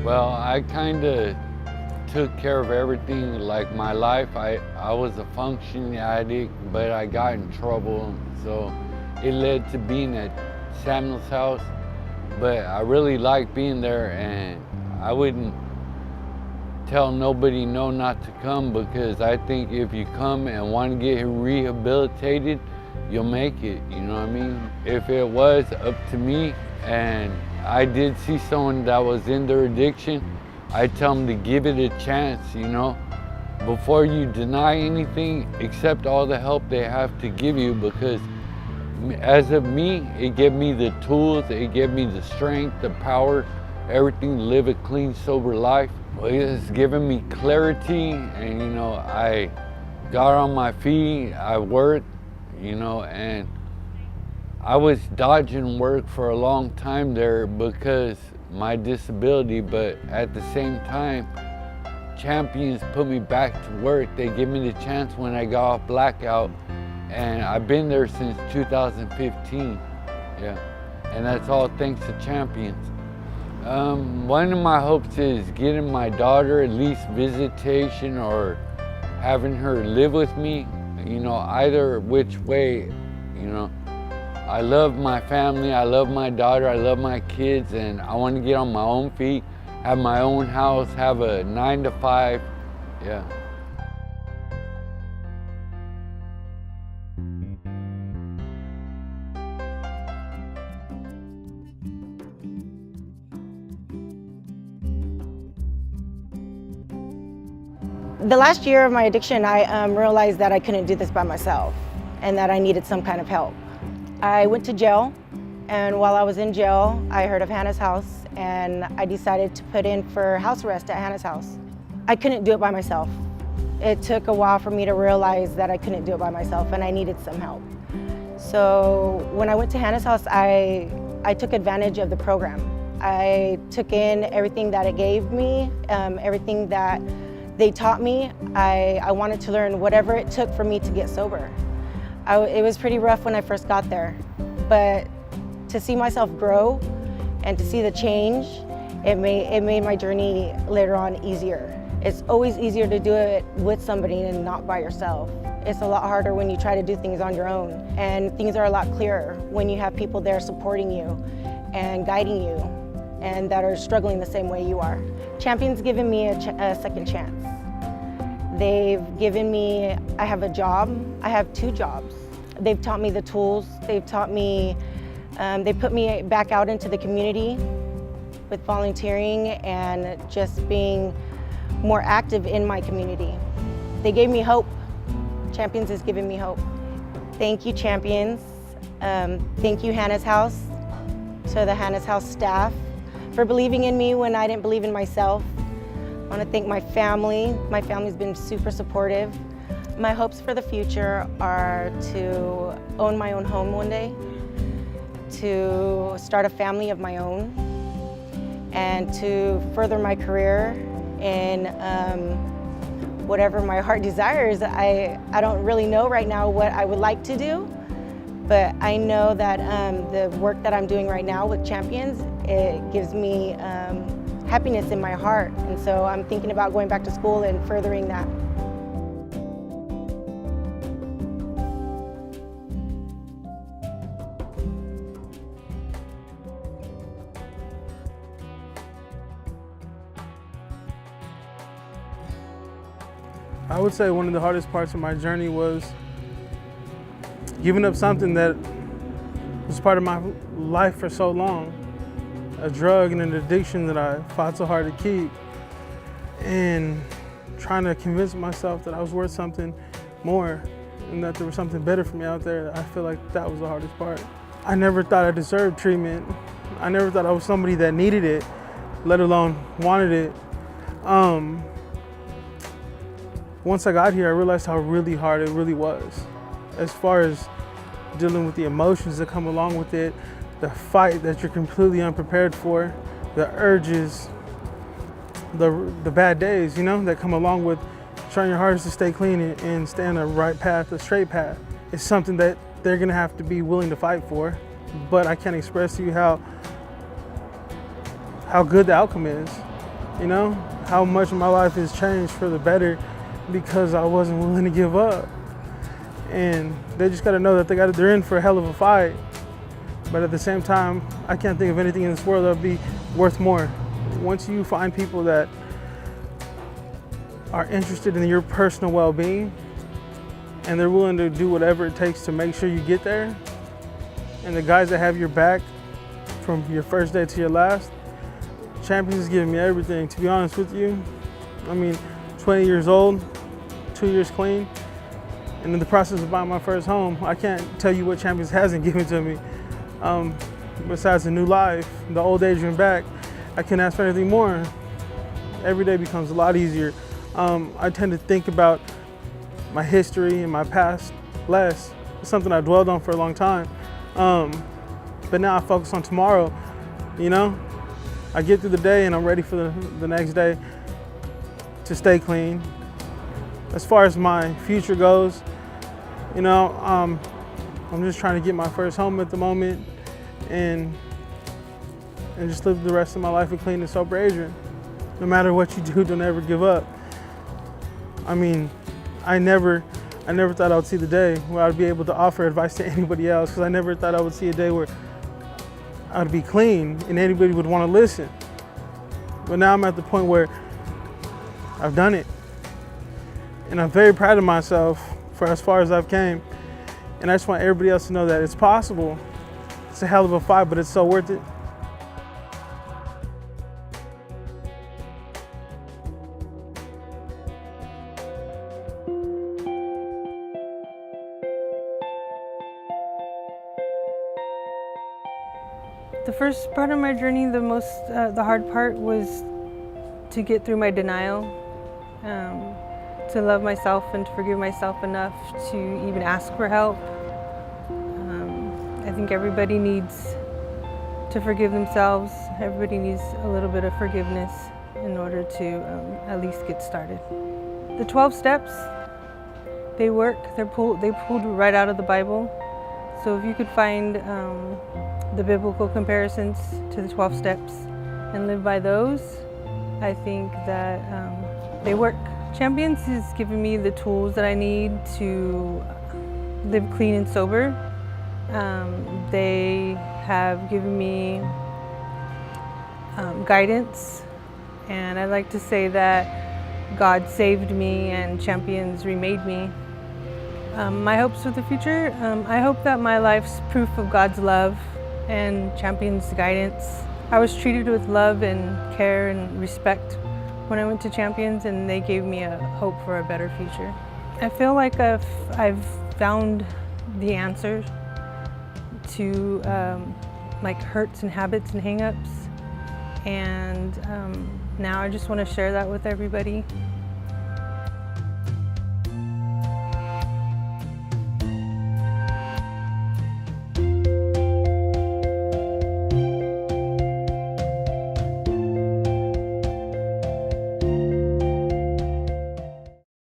Well, I kind of took care of everything. Like my life, I was a functioning addict, but I got in trouble. So it led to being at Samuel's house. But I really liked being there, and I wouldn't tell nobody no not to come, because I think if you come and want to get rehabilitated, you'll make it, you know what I mean? If it was up to me and I did see someone that was in their addiction, I'd tell them to give it a chance, you know? Before you deny anything, accept all the help they have to give you, because as of me, it gave me the tools, it gave me the strength, the power, everything to live a clean, sober life. It's given me clarity, and you know, I got on my feet, I worked, you know, and I was dodging work for a long time there because my disability, but at the same time, Champions put me back to work. They gave me the chance when I got off blackout, and I've been there since 2015, yeah, and that's all thanks to Champions. One of my hopes is getting my daughter at least visitation, or having her live with me, you know, either which way, you know. I love my family, I love my daughter, I love my kids, and I want to get on my own feet, have my own house, have a 9 to 5, yeah. The last year of my addiction, I realized that I couldn't do this by myself and that I needed some kind of help. I went to jail, and while I was in jail, I heard of Hannah's House, and I decided to put in for house arrest at Hannah's House. I couldn't do it by myself. It took a while for me to realize that I couldn't do it by myself and I needed some help. So when I went to Hannah's House, I took advantage of the program. I took in everything that it gave me, everything that they taught me. I wanted to learn whatever it took for me to get sober. It was pretty rough when I first got there, but to see myself grow and to see the change, it made my journey later on easier. It's always easier to do it with somebody and not by yourself. It's a lot harder when you try to do things on your own, and things are a lot clearer when you have people there supporting you and guiding you, and that are struggling the same way you are. Champions given me a second chance. They've given me, I have a job, I have 2 jobs. They've taught me the tools, they've taught me, they put me back out into the community with volunteering and just being more active in my community. They gave me hope. Champions has given me hope. Thank you, Champions. Thank you, Hannah's House, to the Hannah's House staff for believing in me when I didn't believe in myself. I want to thank my family. My family's been super supportive. My hopes for the future are to own my own home one day, to start a family of my own, and to further my career in whatever my heart desires. I don't really know right now what I would like to do, but I know that the work that I'm doing right now with Champions, it gives me happiness in my heart. And so I'm thinking about going back to school and furthering that. I would say one of the hardest parts of my journey was giving up something that was part of my life for so long. A drug and an addiction that I fought so hard to keep, and trying to convince myself that I was worth something more and that there was something better for me out there. I feel like that was the hardest part. I never thought I deserved treatment. I never thought I was somebody that needed it, let alone wanted it. Once I got here, I realized how really hard it really was. As far as dealing with the emotions that come along with it, the fight that you're completely unprepared for, the urges, the bad days, you know, that come along with trying your hardest to stay clean and stay on the right path, the straight path. It's something that they're gonna have to be willing to fight for, but I can't express to you how good the outcome is. you know, how much my life has changed for the better because I wasn't willing to give up. And they just gotta know that they're in for a hell of a fight. But at the same time, I can't think of anything in this world that would be worth more. Once you find people that are interested in your personal well-being and they're willing to do whatever it takes to make sure you get there, and the guys that have your back from your first day to your last, Champions is giving me everything, to be honest with you. I mean, 20 years old, 2 years clean, and in the process of buying my first home, I can't tell you what Champions hasn't given to me. Besides a new life, the old Adrian back, I can't ask for anything more. Every day becomes a lot easier. I tend to think about my history and my past less. It's something I dwelled on for a long time. But now I focus on tomorrow, you know? I get through the day and I'm ready for the next day to stay clean. As far as my future goes, you know, I'm just trying to get my first home at the moment and just live the rest of my life a clean and sober Adrian. No matter what you do, don't ever give up. I mean, I never thought I would see the day where I'd be able to offer advice to anybody else, because I never thought I would see a day where I'd be clean and anybody would want to listen. But now I'm at the point where I've done it. And I'm very proud of myself for as far as I've came. And I just want everybody else to know that it's possible. It's a hell of a fight, but it's so worth it. The first part of my journey, the hard part was to get through my denial, to love myself and to forgive myself enough to even ask for help. I think everybody needs to forgive themselves. Everybody needs a little bit of forgiveness in order to at least get started. The 12 steps, they work. They pulled right out of the Bible. So if you could find the biblical comparisons to the 12 steps and live by those, I think that they work. Champions has given me the tools that I need to live clean and sober. They have given me guidance, and I like to say that God saved me and Champions remade me. My hopes for the future, I hope that my life's proof of God's love and Champions' guidance. I was treated with love and care and respect when I went to Champions, and they gave me a hope for a better future. I feel like I've found the answer to like hurts and habits and hang-ups, and now I just want to share that with everybody.